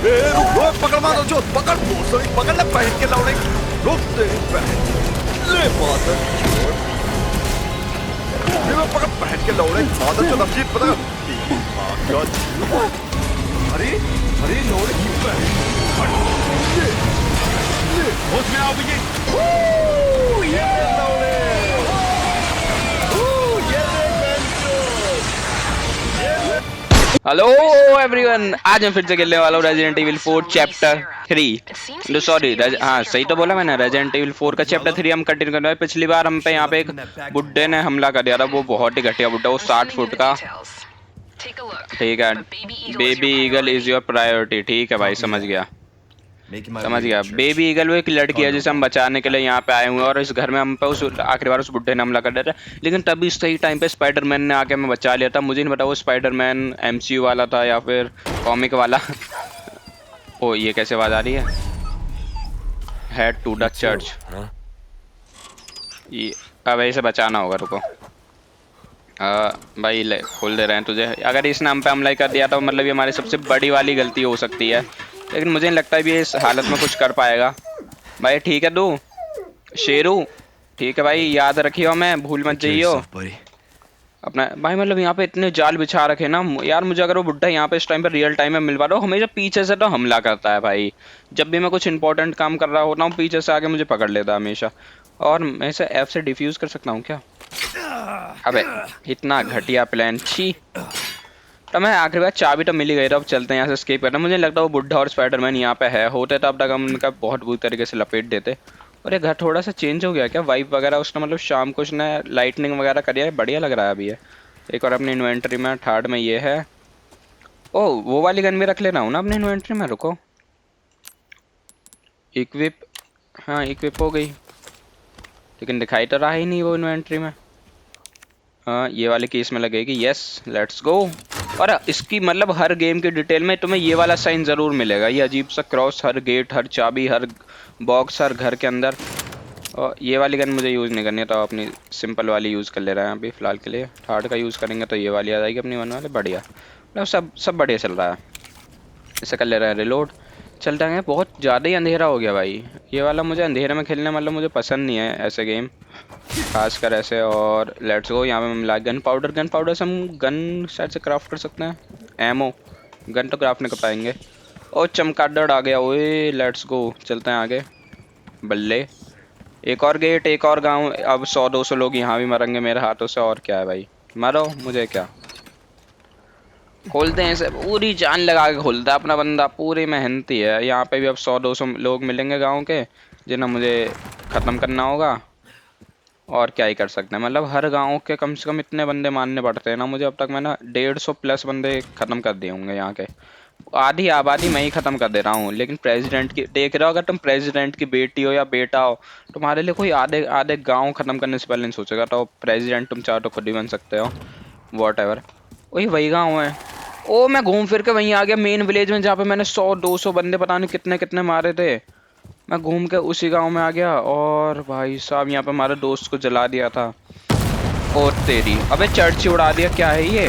रुक पकड़ मारो जो पकड़ सॉरी पकड़ ले पहन के लौड़े रुक तेरी बहन ले मादर चोद ये पकड़ पहन के लौड़े मादर चोद अजीत पता अरे अरे लौड़े की बहन ये होश में आओ भैया ये लौड़े हेलो एवरीवन, आज मैं फिर से खेलने वाला हूँ रेजिडेंट इविल 4 चैप्टर 3। सॉरी हाँ सही तो बोला मैंने, रेजिडेंट इविल 4 का चैप्टर 3 हम कंटिन्यू कर रहे हैं। पिछली बार हम पे यहाँ पे एक बुड्ढे ने हमला कर दिया था, वो बहुत ही घटिया बुड्ढा, वो 60 फुट का। ठीक है, baby eagle is your priority. ठीक है भाई, समझ गया। बेबी ईगल वो एक लड़की है जिसे हम बचाने के लिए यहाँ पे आए हुए हैं, और इस घर में हम पे उस आखिरी बार उस बुड्ढे ने हमला कर दिया था, लेकिन तभी सही टाइम पे स्पाइडरमैन ने आके हमें बचा लिया था। मुझे नहीं पता वो स्पाइडरमैन एमसीयू वाला था या फिर कॉमिक वाला। ओ ये कैसे आवाज आ रही है? Head to the church. ये अब इसे बचाना होगा, रुको। भाई ले खोल दे रहे हैं तुझे। अगर इस नाम पे हमला कर दिया तो मतलब ये हमारी सबसे बड़ी वाली गलती हो सकती है, लेकिन मुझे नहीं लगता भी इस हालत में कुछ कर पाएगा। भाई ठीक है तू शेरू, ठीक है भाई, याद रखियो, मैं भूल मत जाइयो अपना। भाई मतलब यहाँ पे इतने जाल बिछा रखे ना यार, मुझे अगर वो बुड्ढा यहाँ पे इस टाइम पे रियल टाइम में मिल पा रहा हो, हमेशा पीछे से तो हमला करता है भाई। जब भी मैं कुछ इंपॉर्टेंट काम कर रहा होता हूँ पीछे से आके मुझे पकड़ लेता है हमेशा। और मैं इसे एफ से डिफ्यूज कर सकता हूँ क्या? अबे इतना घटिया प्लान, छी। तो मैं आखिर बार चाबी तो मिल ही गई, अब चलते हैं यहाँ से एस्केप करना। मुझे लगता है वो बुड्ढा और स्पाइडरमैन यहाँ पे है, होते तो अब तक हम उनका बहुत बुरी तरीके से लपेट देते। और ये घर थोड़ा सा चेंज हो गया क्या? वाइब वगैरह उसने मतलब शाम को उसने लाइटनिंग वगैरह करी है, बढ़िया लग रहा है अभी ये। एक और अपनी इन्वेंट्री में थर्ड में ये है। ओह वो वाली गन भी रख लेना हूँ ना अपनी इन्वेंट्री में, रुको। इक्विप, हाँ इक्विप हो गई, लेकिन दिखाई तो रहा ही नहीं वो इन्वेंट्री में। हाँ ये वाली केस में लगेगी, यस लेट्स गो। और इसकी मतलब हर गेम की डिटेल में तुम्हें ये वाला साइन ज़रूर मिलेगा, ये अजीब सा क्रॉस, हर गेट, हर चाबी, हर बॉक्स, हर घर के अंदर। और ये वाली गन मुझे यूज़ नहीं करनी है, तो अपनी सिंपल वाली यूज़ कर ले रहे हैं अभी फ़िलहाल के लिए। थर्ड का यूज़ करेंगे तो ये वाली आ जाएगी अपनी वन वाले, बढ़िया। मतलब सब बढ़िया चल रहा है। इसे कर ले रहे हैं रिलोड, चलते हैं। बहुत ज़्यादा ही अंधेरा हो गया भाई, ये वाला मुझे अंधेरे में खेलने मतलब मुझे पसंद नहीं है ऐसे गेम, खासकर ऐसे। और लेट्स गो, यहाँ पे हम मिला गन पाउडर से हम गन शायद से क्राफ्ट कर सकते हैं। एमो गन तो क्राफ्ट नहीं कर पाएंगे। और चमगादड़ आ गया, ओए लेट्स गो, चलते हैं आगे। बल्ले एक और गेट, एक और गांव। अब 100-200 लोग यहाँ भी मरेंगे मेरे हाथों से, और क्या है भाई, मारो मुझे क्या। खोलते हैं इसे, पूरी जान लगा के खोलता है अपना बंदा, पूरी मेहनती है। यहाँ पे भी अब 100-200 लोग मिलेंगे गाँव के, जिन्हें मुझे ख़त्म करना होगा। और क्या ही कर सकते हैं, मतलब हर गांव के कम से कम इतने बंदे मारने पड़ते हैं ना मुझे। अब तक मैंने 150+ बंदे ख़त्म कर दिए होंगे यहाँ के, आधी आबादी मैं ही ख़त्म कर दे रहा हूँ। लेकिन प्रेसिडेंट की देख रहे हो, अगर तुम प्रेसिडेंट की बेटी हो या बेटा हो, तुम्हारे लिए कोई आधे आधे गाँव ख़त्म करने से पहले नहीं सोचेगा। तो प्रेसिडेंट तुम चाहो तो खुद ही बन सकते हो, वॉट एवर। वही गाँव है। ओ मैं घूम फिर के वहीं आ गया मेन विलेज में, जहाँ पे मैंने 100-200 बंदे पता नहीं कितने कितने मारे थे। मैं घूम के उसी गांव में आ गया, और भाई साहब यहाँ पे हमारे दोस्त को जला दिया था। और तेरी अबे चर्च ही उड़ा दिया, क्या है ये?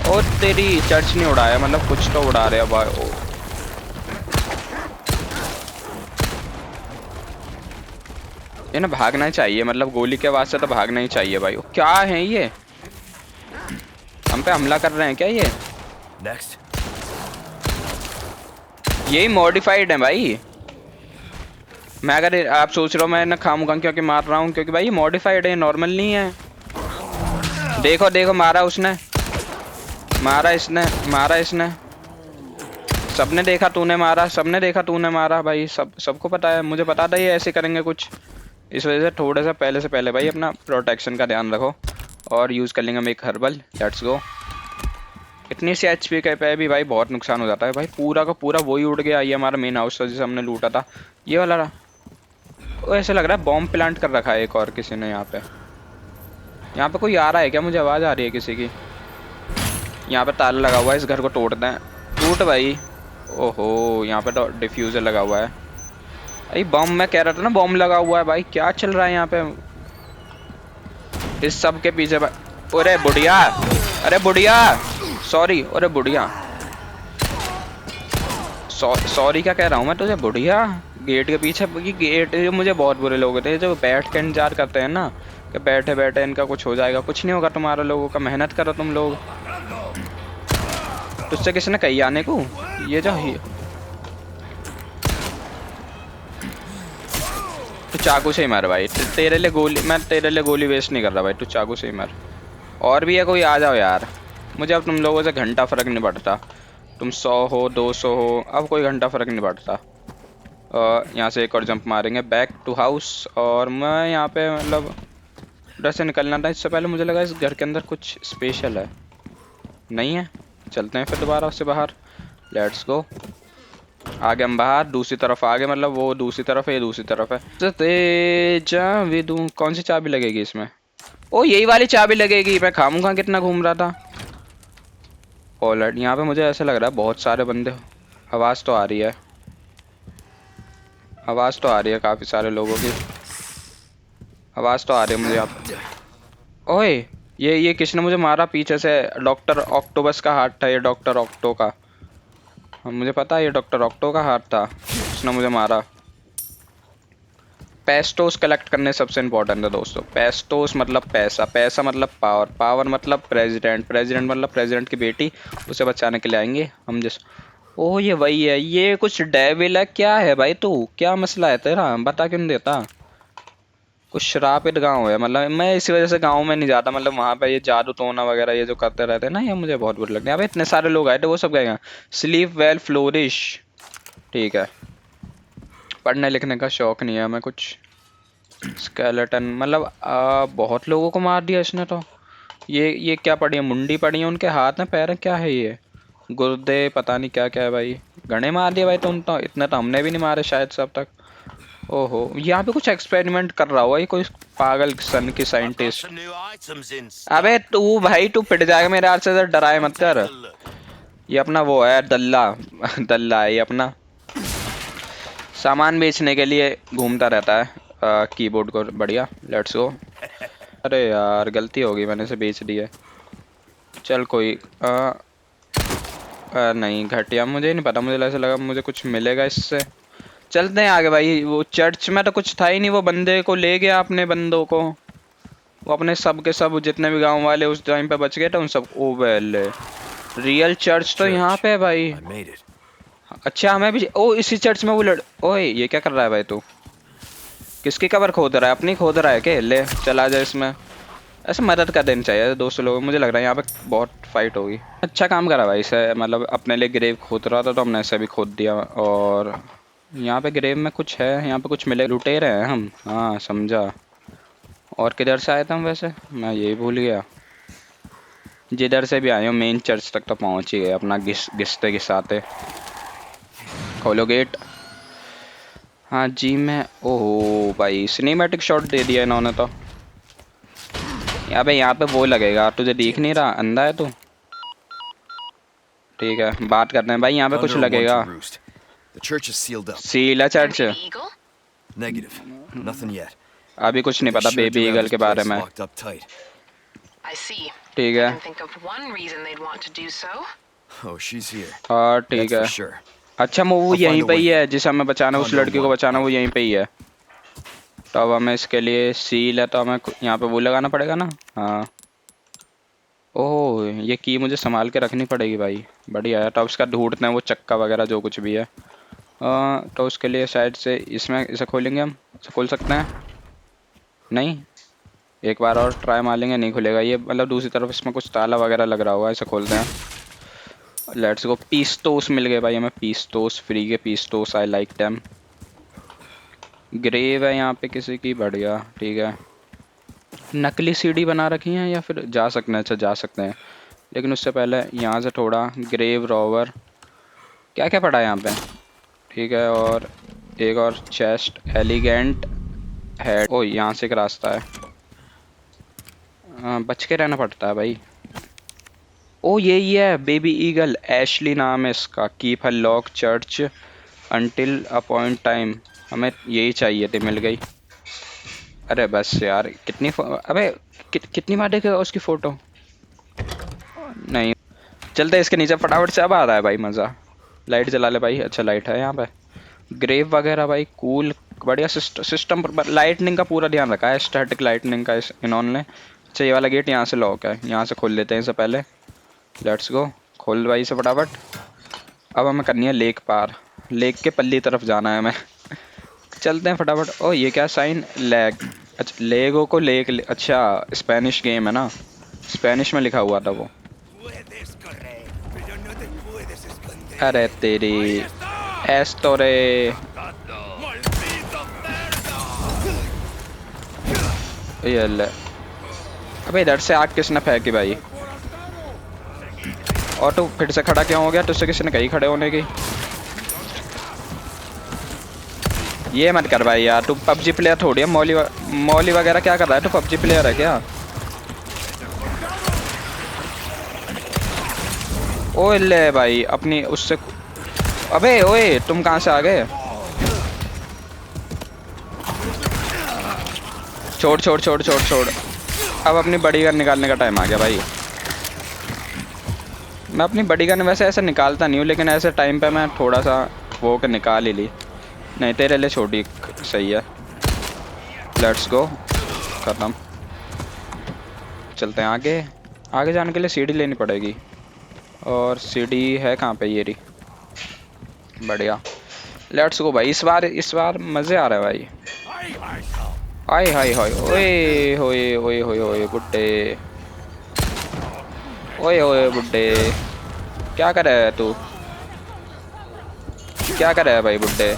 और तेरी चर्च नहीं उड़ाया, मतलब कुछ तो उड़ा रहे हैं भाई। ये ना भागना चाहिए, मतलब गोली के आवाज से तो भागना ही चाहिए भाई। क्या है ये, हम पे हमला कर रहे हैं क्या ये? नेक्स्ट यही मॉडिफाइड है भाई। मैं अगर आप सोच रहे हो मैं ना खामूंगा क्योंकि मार रहा हूँ, क्योंकि भाई ये मॉडिफाइड है, नॉर्मल नहीं है। देखो देखो, मारा उसने, मारा इसने, मारा इसने, सबने देखा तूने मारा, सबने देखा तूने मारा भाई। सबको पता है, मुझे पता था ये ऐसे करेंगे कुछ, इस वजह से थोड़ा सा पहले से पहले भाई अपना प्रोटेक्शन का ध्यान रखो। और यूज़ कर लेंगे हम एक हर्बल, लेट्स गो। इतनी सी HP के पे भी भाई बहुत नुकसान हो जाता है भाई। पूरा का पूरा वही उड़ गया, ये हमारा मेन हाउस था जिसे हमने लूटा था, ये वाला रहा। वो ऐसा लग रहा है बॉम्ब प्लांट कर रखा है एक और किसी ने यहाँ पे। यहाँ पे कोई आ रहा है क्या? मुझे आवाज़ आ रही है किसी की। यहाँ पे ताला लगा हुआ है, इस घर को तोड़ दें। टूट भाई। ओहो यहाँ पे तो डिफ्यूज़र लगा हुआ है। अरे बॉम्ब, मैं कह रहा था ना बॉम्ब लगा हुआ है भाई। क्या चल रहा है यहाँ पे इस सब के पीछे भाई? अरे बुढ़िया, अरे बुढ़िया, सॉरी, अरे बुढ़िया। सॉरी क्या कह रहा हूँ मैं तुझे बुढ़िया। गेट के पीछे ये गेट, ये मुझे बहुत बुरे लोग होते हैं जो बैठ के इंतजार करते हैं ना कि बैठे बैठे इनका कुछ हो जाएगा। कुछ नहीं होगा तुम्हारा लोगों का, मेहनत करो तुम लोग। तुझसे किसने कही आने को? ये जो तू चाकू से ही मार भाई। तेरे लिए गोली, मैं तेरे लिए गोली वेस्ट नहीं कर रहा भाई, तू चाकू से ही मार। और भी है कोई? आ जाओ यार, मुझे अब तुम लोगों से घंटा फर्क नहीं पड़ता। तुम 100 हो 200 हो, अब कोई घंटा फर्क नहीं पड़ता। यहाँ से एक और जंप मारेंगे बैक टू हाउस। और मैं यहाँ पे मतलब उधर से निकलना था, इससे पहले मुझे लगा इस घर के अंदर कुछ स्पेशल है। नहीं है, चलते हैं फिर दोबारा उससे बाहर। Let's go. आगे हम बाहर, दूसरी तरफ आगे, मतलब वो दूसरी तरफ है, ये दूसरी तरफ है। जावेदू, कौन सी चाबी लगेगी इसमें? ओ यही वाली चाबी लगेगी। मैं खामूंगा कितना घूम रहा था। ऑलराइट, यहाँ पे मुझे ऐसा लग रहा है बहुत सारे बंदे। आवाज़ तो आ रही है, आवाज़ तो आ रही है काफ़ी सारे लोगों की। आवाज़ तो आ रही है मुझे यहाँ पे। ओए ये किसने मुझे मारा पीछे से? डॉक्टर ऑक्टोबस का हाथ था ये, डॉक्टर ऑक्टो का। हाँ, मुझे पता है ये डॉक्टर ऑक्टो का हाथ था, उसने मुझे मारा। पेस्टोस कलेक्ट करने सबसे इम्पोर्टेंट है दोस्तों। पेस्टोस मतलब पैसा, पैसा मतलब पावर, पावर मतलब प्रेसिडेंट, प्रेसिडेंट मतलब प्रेसिडेंट की बेटी। उसे बचाने के लिए आएंगे हम। जिस ओह ये वही है, ये कुछ डेविल है क्या है भाई? तू क्या मसला है तेरा, बता क्यों नहीं देता? कुछ श्रापित गांव है, मतलब मैं इसी वजह से गांव में नहीं जाता। मतलब वहां पे ये जादू टोना वगैरह ये जो करते रहते हैं ना, ये मुझे बहुत बुरे लगते हैं। अबे इतने सारे लोग आए थे, वो सब गए। स्लीप वेल फ्लोरिश, ठीक है। पढ़ने लिखने का शौक नहीं है हमें कुछ। स्केलेटन मतलब बहुत लोगों को मार दिया इसने तो। ये क्या पड़ी है? मुंडी पड़ी है उनके हाथ में, पैर हैं, क्या है ये? गुर्दे, पता नहीं क्या क्या है भाई। घने मार दिए भाई तुम तो, इतने तो हमने भी नहीं मारे शायद से अब तक। ओहो, यहाँ पे कुछ एक्सपेरिमेंट कर रहा हुआ ये कोई पागल सन की साइंटिस्ट। अबे तू भाई, तू पिट जाएगा मेरे हाथ से, तो डराए मत कर। ये अपना वो है दल्ला दल्ला है ये अपना, सामान बेचने के लिए घूमता रहता है कीबोर्ड को। बढ़िया, लेट्स गो। अरे यार गलती हो गई, मैंने इसे बेच दिया। चल कोई नहीं घटिया, मुझे नहीं पता, मुझे ऐसा लगा मुझे कुछ मिलेगा इससे। चलते हैं आगे भाई। वो चर्च में तो कुछ था ही नहीं, वो बंदे को ले गया अपने बंदों को। वो अपने सब के सब जितने भी गांव वाले उस टाइम पे बच गए थे उन सब। ओ वेल, रियल चर्च तो यहाँ पे है भाई। अच्छा हमें भी, ओ इसी चर्च में वो ओए ये क्या कर रहा है भाई तू? किसकी कबर खोद रहा है? अपनी खोद रहा है क्या? ले चला जाए इसमें। ऐसे मदद कर देनी चाहिए दोस्तों लोग। मुझे लग रहा है यहाँ पे बहुत फाइट होगी। अच्छा काम करा भाई इसे, मतलब अपने लिए ग्रेव खोद रहा था तो हमने ऐसे भी खोद दिया। और यहाँ पे ग्रेव में कुछ है, यहाँ पे कुछ मिले। लुटेरे हैं हम, हाँ समझा। और किधर से आए थे हम वैसे, मैं यही भूल गया। जिधर से भी आए हो मेन चर्च तक तो पहुँच ही गए अपना घिसते घिसाते। खोलो गेट। हाँ जी मैं, ओहो भाई सिनेमैटिक शॉट दे दिया इन्होंने तो। यहाँ पे वो लगेगा, तुझे दिख नहीं रहा? अंधा है तू? ठीक है बात करते हैं भाई, यहाँ पे कुछ लगेगा। सील है चर्च? अभी कुछ नहीं पता बेबी ईगल के बारे में। ठीक है हाँ ठीक है। अच्छा वो यहीं पे ही है जिसे हमें बचाना, उस लड़की को बचाना, वो यहीं पे ही है। तो अब हमें इसके लिए सील है तो हमें यहाँ पे वो लगाना पड़ेगा ना। हाँ ओह ये की मुझे संभाल के रखनी पड़ेगी भाई। बढ़िया है। तो अब इसका ढूंढते हैं वो चक्का वगैरह जो कुछ भी है। तो उसके लिए शायद से इसमें इसे खोलेंगे हम। इसे खोल सकते हैं? नहीं, एक बार और ट्राई मार लेंगे, नहीं खुलेगा ये। मतलब दूसरी तरफ इसमें कुछ ताला वगैरह लग रहा हुआ है, इसे खोलते हैं। Let's go. पीस्तोस मिल गए भाई हमें, पीस्तोस फ्री के पीस्तोस, आई लाइक देम। ग्रेव है यहाँ पे किसी की, बढ़िया ठीक है। नकली सीढ़ी बना रखी है या फिर जा सकते हैं? अच्छा जा सकते हैं, लेकिन उससे पहले यहाँ से थोड़ा ग्रेव रॉवर क्या क्या पड़ा है यहाँ पे। ठीक है, और एक और चेस्ट, एलिगेंट हेड। ओ यहाँ से एक रास्ता है, बच के रहना पड़ता है भाई। ओ यही है बेबी ईगल, एशली नाम है इसका। Keep her lock church until appoint time. हमें यही चाहिए थी, मिल गई। अरे बस यार कितनी अबे कितनी बार देखेगा उसकी फ़ोटो? नहीं चलते इसके नीचे फटाफट से। अब आ रहा है भाई मज़ा। लाइट जला ले भाई। अच्छा लाइट है यहाँ पे। ग्रेव वगैरह भाई कूल, बढ़िया सिस्टम पर लाइटनिंग का पूरा ध्यान रखा है, स्टैटिक लाइटनिंग का इन्होंने। अच्छा ये वाला गेट यहाँ से लॉक है, यहाँ से खोल लेते हैं इसे पहले। लेट्स गो, खोल भाई इसे फटाफट। अब हमें करनी है लेक पार, लेक के पल्ली तरफ जाना है हमें। चलते हैं फटाफट। ओ ये क्या साइन, लैग। अच्छा लेगो को लेक अच्छा स्पेनिश गेम है ना, स्पेनिश में लिखा हुआ था वो। Puedes correr, pero no te puedes esconder. अरे तेरी ¡Ahí está! एस्टोरे। ¡Maldito cerdo! ये ले। अबे इधर से आग किसने फेंकी भाई? और तू फिर से खड़ा क्यों हो गया? तुझसे किसी ने कही खड़े होने की? ये मत कर भाई यार, तू पबजी प्लेयर थोड़ी है। मौली वगैरह क्या कर रहा है? तू पबजी प्लेयर है क्या? ओए ले भाई अपनी उससे। अबे ओए तुम कहाँ से आ गए? छोड़ छोड़ छोड़ छोड़ छोड़। अब अपनी बड़ी गन निकालने का टाइम आ गया भाई। मैं अपनी बड़ी गन वैसे ऐसे निकालता नहीं हूँ, लेकिन ऐसे टाइम पे मैं थोड़ा सा वो के निकाल ही ली। नहीं तेरे लिए छोटी सही है। लेट्स गो, खत्म। चलते हैं आगे। आगे जाने के लिए सीढ़ी लेनी पड़ेगी, और सीढ़ी है कहाँ पे? ये रही। बढ़िया, लेट्स गो भाई। इस बार मज़े आ रहे हैं भाई। हाय हाय हाय, ओए होए ओए होए ओए बुड्ढे, ओए ओए बुड्ढे। क्या कर रहा है तू? क्या कर रहा है भाई बुड्ढे?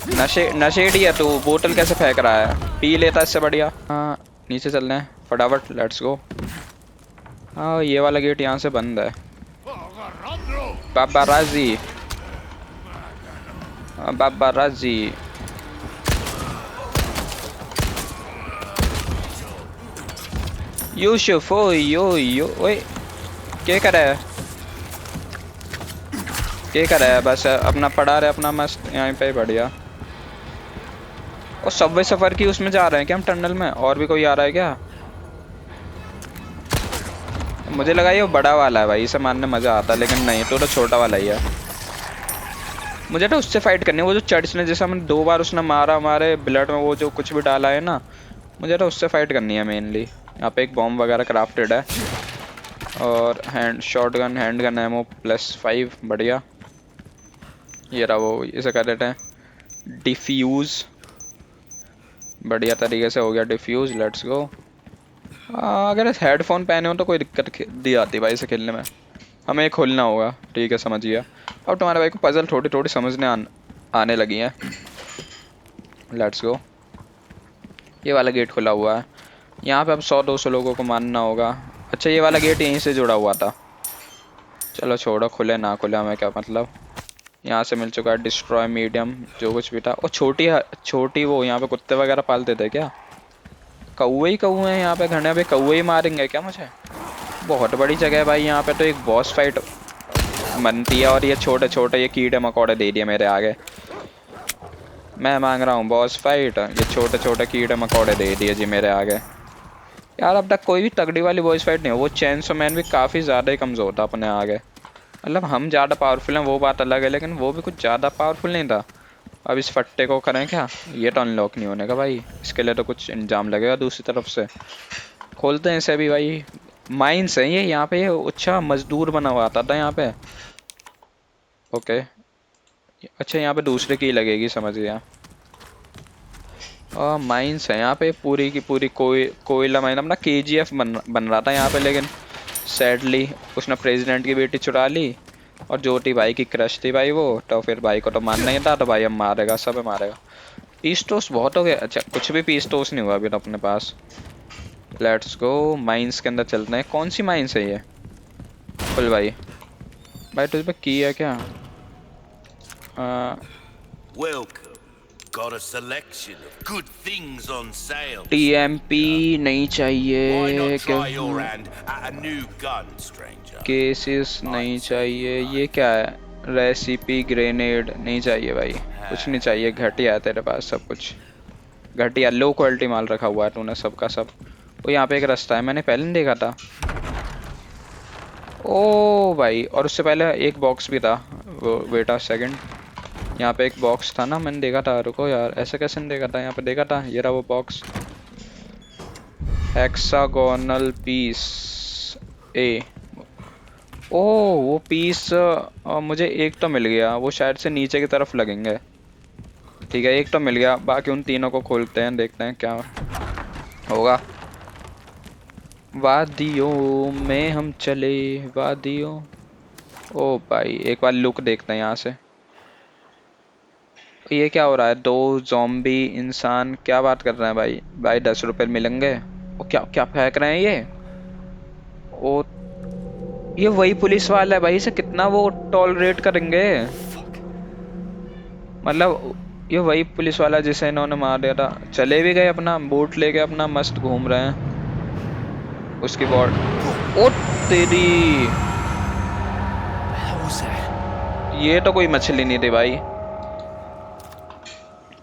नशेड़ी है तू, बोतल कैसे फेंक रहा है? पी लेता इससे बढ़िया। हाँ नीचे चलना है फटाफट, लेट्स गो। हाँ ये वाला गेट यहाँ से बंद है। बाबा राजी, बाबा राजी। यूसुफ ओ यो ओए क्या कर रहा है? क्या कर रहा है? बस अपना पढ़ा रहे अपना मस्त यहाँ पे बढ़िया। और सबवे सफर की उसमें जा रहे हैं क्या हम टनल में? और भी कोई आ रहा है क्या? मुझे लगा ये वो बड़ा वाला है भाई, इसे मारने मजा आता, लेकिन नहीं तो छोटा वाला ही है। मुझे तो उससे फाइट करनी है, वो जो चर्च ने जैसे हमने 2 बार उसने मारा हमारे ब्लड में, वो जो कुछ भी डाला है ना, मुझे तो उससे फाइट करनी है मेनली। यहाँ पे एक बॉम्ब वगैरह क्राफ्टेड है, और शॉटगन हैंड गन एमो +5 बढ़िया। ये रहा वो, इसे कर देते हैं डिफ्यूज़। बढ़िया तरीके से हो गया डिफ्यूज़। Let's go. अगर हेडफोन पहने हो तो कोई दिक्कत दी आती भाई इसे खेलने में। हमें ये खोलना होगा, ठीक है समझ गया। अब तुम्हारे भाई को पजल थोड़ी थोड़ी समझने आने लगी हैं। Let's go. ये वाला गेट खुला हुआ है, यहाँ पे अब 100-200 लोगों को मारना होगा। अच्छा ये वाला गेट यहीं से जुड़ा हुआ था। चलो छोड़ो, खुले ना खुले हमें क्या मतलब। यहाँ से मिल चुका है डिस्ट्रॉय मीडियम, जो कुछ भी था। और छोटी वो यहाँ पे कुत्ते वगैरह पालते थे क्या? कौवे ही कौवे हैं यहाँ पे, घने पे कौवे ही मारेंगे क्या मुझे? बहुत बड़ी जगह है भाई यहाँ पे, तो एक बॉस फाइट बनती है, और ये छोटे छोटे ये कीड़े मकोड़े दे दिए मेरे आगे। मैं मांग रहा हूँ बॉस फाइट, ये छोटे छोटे कीड़े मकोड़े दे दिए जी मेरे आगे। यार अब तक कोई भी तगड़ी वाली बॉस फाइट नहीं हो। वो चेनसो मैन भी काफ़ी ज़्यादा ही कमज़ोर था अपने आगे। मतलब हम ज़्यादा पावरफुल हैं वो बात अलग है, लेकिन वो भी कुछ ज़्यादा पावरफुल नहीं था। अब इस फट्टे को करें क्या? ये तो अनलॉक नहीं होने का भाई, इसके लिए तो कुछ इंजाम लगेगा दूसरी तरफ से। खोलते हैं इसे भी भाई। माइंस है ये यहाँ पे। ये अच्छा मजदूर बना हुआ आता था यहाँ पे। ओके अच्छा यहाँ पे दूसरे की लगेगी, समझ गया। माइंस है यहाँ पे पूरी की पूरी। कोयला माइन अपना KGF बन रहा था यहाँ पे, लेकिन सैडली उसने प्रेसिडेंट की बेटी चुरा ली, और ज्योति भाई की क्रश थी भाई वो, तो फिर भाई को तो मानना ही था, तो भाई अब मारेगा, सब मारेगा। पीस टोस्ट बहुत हो गया। अच्छा कुछ भी पीस टोस्ट नहीं हुआ अभी तो अपने पास। लेट्स गो, माइंस के अंदर चलते हैं। कौन सी माइंस है ये? खुल भाई। भाई तुझ पे की है क्या? Welcome. Got a selection of good things on sale. TMP नहीं Why चाहिए। not try your hand at a new gun, stranger? Cases नहीं चाहिए। ये क्या है? रेसिपी ग्रेनेड नहीं चाहिए भाई, कुछ नहीं चाहिए। घटिया है तेरे पास सब कुछ, घटिया लो क्वालिटी माल रखा हुआ है तूने सबका सब। वो यहाँ पे एक रास्ता है, मैंने पहले नहीं देखा था। ओ भाई, और उससे पहले एक बॉक्स भी था। वो वेट अ सेकंड, यहाँ पे एक बॉक्स था ना, मैंने देखा था। रुको यार, ऐसे कैसे नहीं देखा था? यहाँ पे देखा था, ये रहा वो बॉक्स। हेक्सागोनल पीस ए। ओ, वो पीस मुझे एक तो मिल गया, वो शायद से नीचे की तरफ लगेंगे। ठीक है, एक तो मिल गया, बाकी उन तीनों को खोलते हैं, देखते हैं क्या होगा। वादियों में हम चले, वादियों। ओ भाई, एक बार लुक देखते हैं यहाँ से। ये क्या हो रहा है? दो ज़ॉम्बी इंसान क्या बात कर रहे हैं भाई? भाई 10 रुपए मिलेंगे। ओ, क्या क्या फेंक रहे हैं ये? ओ, ये वही पुलिस वाला है भाई, इसे कितना वो टॉलरेट करेंगे? मतलब ये वही पुलिस वाला जिसे इन्होंने मार दिया था। चले भी गए, अपना बोट लेके अपना मस्त घूम रहे हैं। उसकी बॉड, ओ तेरी, ये तो कोई मछली नहीं थी भाई।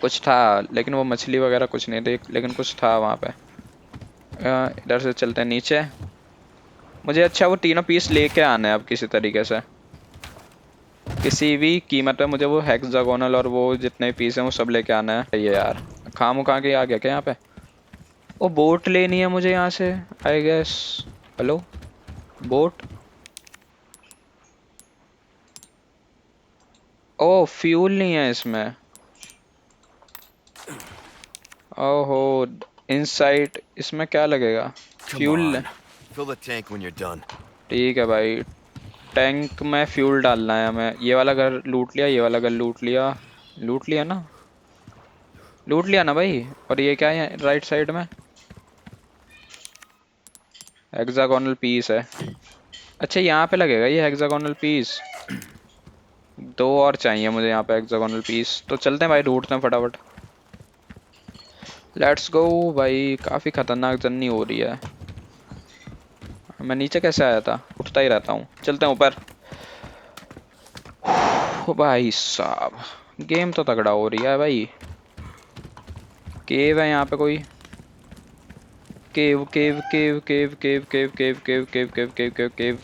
कुछ था, लेकिन वो मछली वगैरह कुछ नहीं थी, लेकिन कुछ था वहाँ पे। इधर से चलते हैं नीचे। मुझे अच्छा वो तीनों पीस लेके आने हैं अब किसी तरीके से, किसी भी कीमत पे मुझे वो हेक्सागोनल और वो जितने पीस हैं वो सब लेके आना है। ये यार, खामो खा के आ गया क्या यहाँ पे? वो बोट लेनी है मुझे यहाँ से, I guess. Hello, boat. Oh, fuel नहीं है इसमें। ओहो, इनसाइड इसमें क्या लगेगा? Come fuel. on. Fill the tank when you're done. ठीक है भाई, टैंक में फ्यूल डालना है हमें। ये वाला घर लूट लिया, ये वाला घर लूट लिया। लूट लिया ना, लूट लिया ना भाई। और ये क्या है राइट साइड में? हेक्सागोनल पीस है। अच्छा, यहाँ पे लगेगा ये हेक्सागोनल पीस। दो और चाहिए मुझे यहाँ पे हेक्सागोनल पीस। तो चलते हैं भाई, ढूंढते हैं फटाफट। लेट्स गो भाई, काफ़ी खतरनाक जर्नी हो रही है। मैं नीचे कैसे आया था? उठता ही रहता हूँ। चलते हैं ऊपर। ओ भाई साहब, गेम तो तगड़ा हो रही है भाई। केव है यहाँ पे कोई? केव केव केव केव केव केव केव केव केव केव केव केव केव।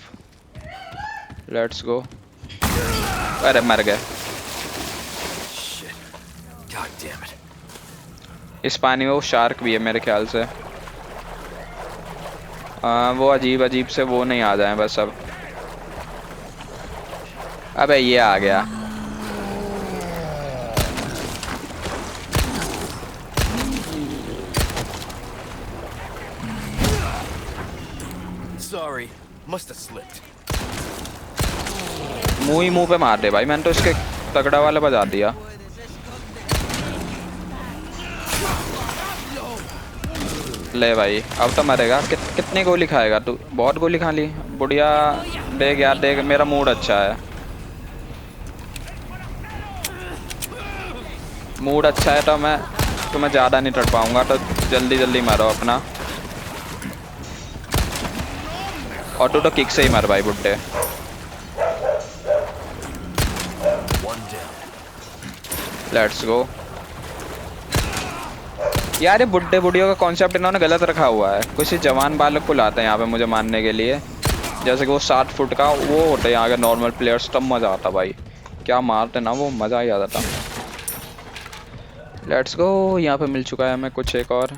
Let's go. अरे मर गए। Shit. God damn it. इस पानी में वो शार्क भी है मेरे ख्याल से। वो अजीब अजीब से वो नहीं आ जाए बस अब। अबे ये आ गया। Sorry. Must have slipped. मुंह ही मुंह पे मार दे भाई, मैंने तो इसके तगड़ा वाला बजा दिया। ले भाई, अब तो मरेगा। कितनी गोली खाएगा तू? बहुत गोली खा ली। बुढ़िया, देख यार देख, मेरा मूड अच्छा है। मूड अच्छा है तो मैं तुम्हें ज़्यादा नहीं तड़ पाऊंगा, तो जल्दी जल्दी मारो अपना। और तू तो किक से ही मर भाई बुड्ढे। One down. Let's go. यार ये बुड्ढे बुढ़ियों का कॉन्सेप्ट इन्होंने गलत रखा हुआ है। किसी जवान बालक को लाते हैं यहाँ पे मुझे मारने के लिए, जैसे कि वो 7 फुट का वो होता है यहाँ के नॉर्मल प्लेयर्स। तब मज़ा आता भाई, क्या मारते ना वो, मज़ा ही आ जाता। Let's go. यहाँ पे मिल चुका है हमें कुछ एक और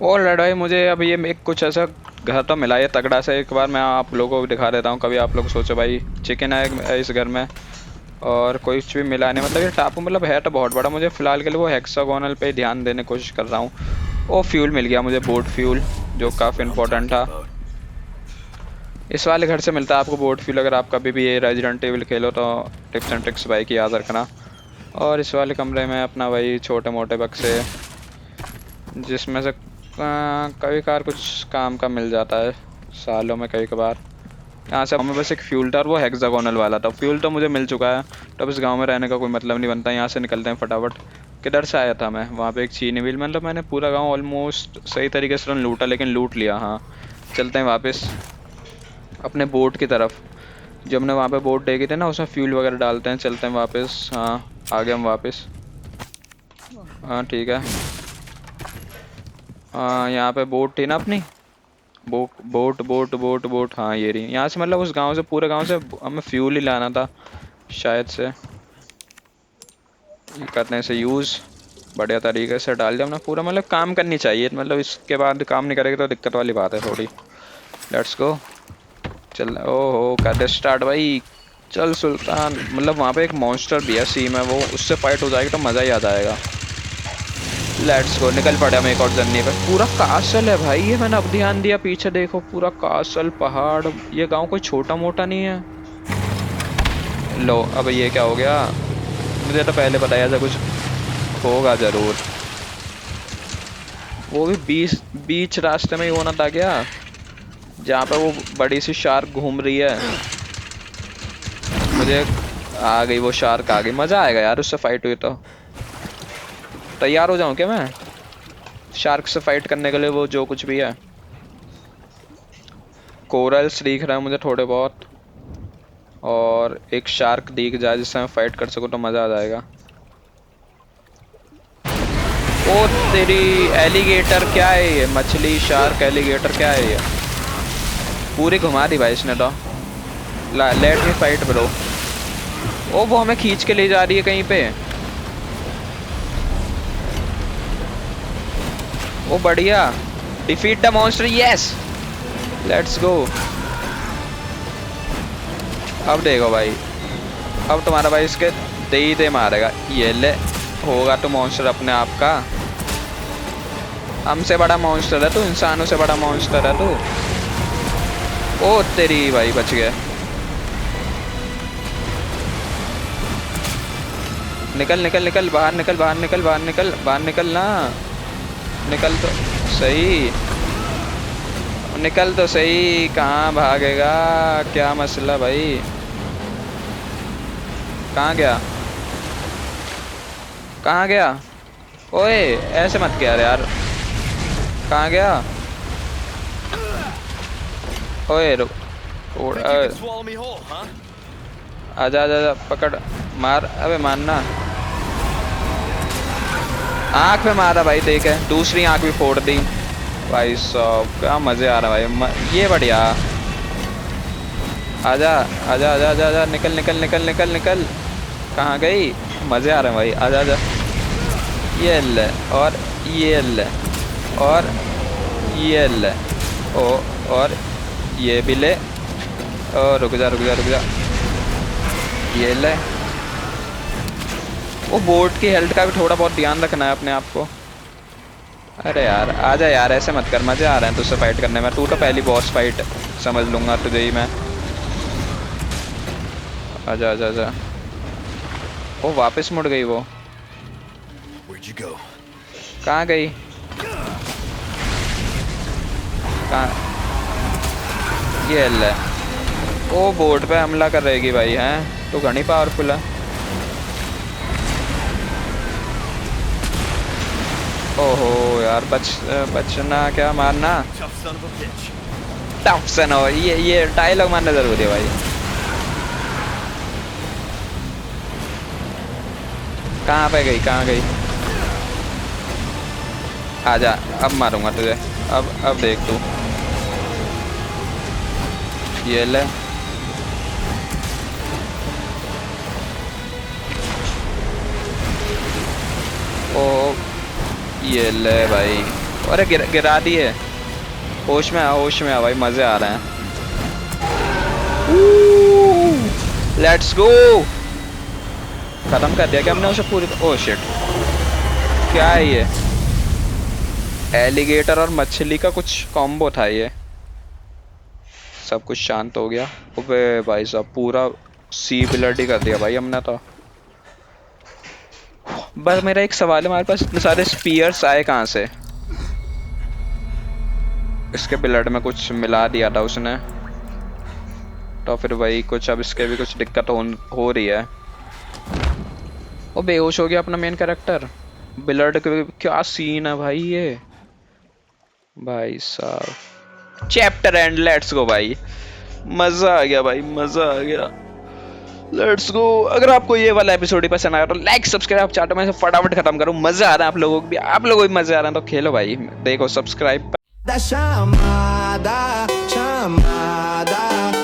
भाई। मुझे अब ये एक कुछ ऐसा घर तो मिला है तगड़ा सा। एक बार मैं आप लोगों को दिखा देता हूँ। कभी आप लोग सोचो भाई, चिकन है इस घर में और कुछ भी मिला नहीं। मतलब ये टापू मतलब है तो बहुत बड़ा। मुझे फ़िलहाल के लिए वो हेक्सागोनल पे ध्यान देने की कोशिश कर रहा हूँ। ओ, फ्यूल मिल गया मुझे, बोट फ्यूल, जो काफ़ी इंपॉर्टेंट था। इस वाले घर से मिलता है आपको बोट फ्यूल। अगर आप कभी भी ये रेजिडेंट एविल खेलो तो टिप्स एंड ट्रिक्स भाई की याद रखना। और इस वाले कमरे में अपना वही छोटे मोटे बक्से, जिसमें से कभी कभार कुछ काम का मिल जाता है, सालों में कभी कभार। यहाँ से हमें बस एक फ्यूल था और वो हेक्सागोनल वाला था। फ्यूल तो मुझे मिल चुका है, तो इस गांव में रहने का कोई मतलब नहीं बनता। यहाँ से निकलते हैं फटाफट। किधर से आया था मैं? वहाँ पे एक चीनी मिल। मतलब मैंने पूरा गांव ऑलमोस्ट सही तरीके से लूटा, लेकिन लूट लिया। हाँ, चलते हैं वापस अपने बोट की तरफ। जो हमने वहाँ पे बोट देखी थी ना, उसमें फ्यूल वगैरह डालते हैं। चलते हैं वापस। हाँ, आ गए हम वापस। हाँ ठीक है। हाँ, यहाँ पे बोट थी ना अपनी, बोट बोट बोट बोट, हाँ ये रही। यहाँ से मतलब उस गांव से, पूरे गांव से हमें फ्यूल ही लाना था शायद से। ये करने से यूज बढ़िया तरीके से डाल दिया हमने पूरा। मतलब काम करनी चाहिए, मतलब इसके बाद काम नहीं करेगी तो दिक्कत वाली बात है थोड़ी। लेट्स गो, चल। ओहो कर दे स्टार्ट भाई, चल सुल्तान। मतलब वहाँ पे एक मॉन्स्टर भी है सी में, वो उससे फाइट हो जाएगी तो मज़ा ही आ जाएगा। लेट्स गो, निकल पड़े हम एक और जर्नी पे। पूरा कासल है भाई ये, मैंने अब ध्यान दिया। पीछे देखो, पूरा कासल, पहाड़। ये गांव कोई छोटा मोटा नहीं है। लो अब ये क्या हो गया, मुझे तो पहले पता है ऐसा कुछ होगा जरूर। वो भी बीच रास्ते में ही होना था क्या, जहाँ पे वो बड़ी सी शार्क घूम रही है। मुझे आ गई वो शार्क, आ गई। मजा आएगा यार उससे फाइट हुई तो। तैयार हो जाऊं क्या मैं शार्क से फाइट करने के लिए, वो जो कुछ भी है। कोरल्स दिख रहा है मुझे थोड़े बहुत, और एक शार्क दिख जाए जिससे मैं फाइट कर सकूं तो मजा आ जाएगा। ओ तेरी, एलिगेटर क्या है ये, मछली शार्क एलिगेटर क्या है ये। पूरी घुमा दी भाई इसने तो। Let me fight bro. ओ वो हमें खींच के ले जा रही है कहीं पे। ओ बढ़िया, defeat the monster, yes let's go. अब देखो भाई, अब तुम्हारा भाई इसके दे ही दे मारेगा। ये ले, होगा तो मॉन्स्टर अपने आप का। हमसे बड़ा मॉन्स्टर है तू, इंसानों से बड़ा मॉन्स्टर है तू। ओ तेरी भाई, बच गया। निकल निकल निकल, बाहर निकल, बाहर निकल, बाहर निकल, बाहर निकल ना। निकल तो सही, निकल तो सही। कहाँ भागेगा, क्या मसला भाई। कहाँ गया, कहाँ गया। ओए ऐसे मत किया यार, कहाँ गया। ओए रुक, आजा आजा आजा, पकड़ मार। अबे मारना, आँख में मारा भाई, देखे दूसरी आँख भी फोड़ दी भाई साहब। क्या मजे आ रहा भाई, ये बढ़िया। आजा आजा आजा आजा आजा, निकल निकल निकल निकल निकल। कहाँ गई, मजे आ रहे हैं भाई, आजा आजा। ये ले, और ये ले, और ये ले, और ये भी ले। और रुक जा रुक जा रुक जा, ये ले। वो बोट की हेल्थ का भी थोड़ा बहुत ध्यान रखना है अपने आप को। अरे यार आजा यार, ऐसे मत कर, मजे आ रहे हैं तुझसे फाइट करने में। तू तो पहली बॉस फाइट समझ लूंगा तुझे ही मैं। आजा आजा आजा। वो वापस मुड़ गई वो। कहाँ गई, कहाँ। ये ले, वो बोट पे हमला कर रहेगी भाई, हैं तो घनी पावरफुल है। ओहो यार, बचना क्या, मारना। टफ सन हो, ये डायलॉग मारना जरूरी है भाई। कहाँ पे गई, कहाँ गई। आजा, अब मारूंगा तुझे। अब देख तू, ये ले। ओ ये ले भाई, अरे गिरा दिए। होश में आ, होश में आ भाई, मजे आ रहे हैं। लेट्स गो, खत्म कर दिया क्या हमने उसे पूरी। ओह शिट, क्या है ये, एलिगेटर और मछली का कुछ कॉम्बो था ये। सब कुछ शांत हो गया। अबे भाई साहब, पूरा सी ब्लड ही कर दिया भाई हमने तो। बस मेरा एक सवाल है, हमारे पास इतने सारे स्पीयर्स आए कहाँ से। इसके ब्लड में कुछ मिला दिया था उसने, तो फिर वही कुछ, अब इसके भी कुछ दिक्कत हो रही है। वो बेहोश हो गया अपना मेन कैरेक्टर। ब्लड के क्या सीन है भाई ये, भाई साहब। चैप्टर एंड, लेट्स गो भाई, मजा आ गया भाई, मजा आ गया। Let's go. अगर आपको ये वाला एपिसोड ही पसंद आया तो लाइक सब्सक्राइब चाहता हूँ, मैं फटाफट खत्म करूँ। मजा आ रहा है आप लोगों को भी, आप लोगों को भी मजा आ रहा है तो खेलो भाई, देखो सब्सक्राइब। chamada, chamada.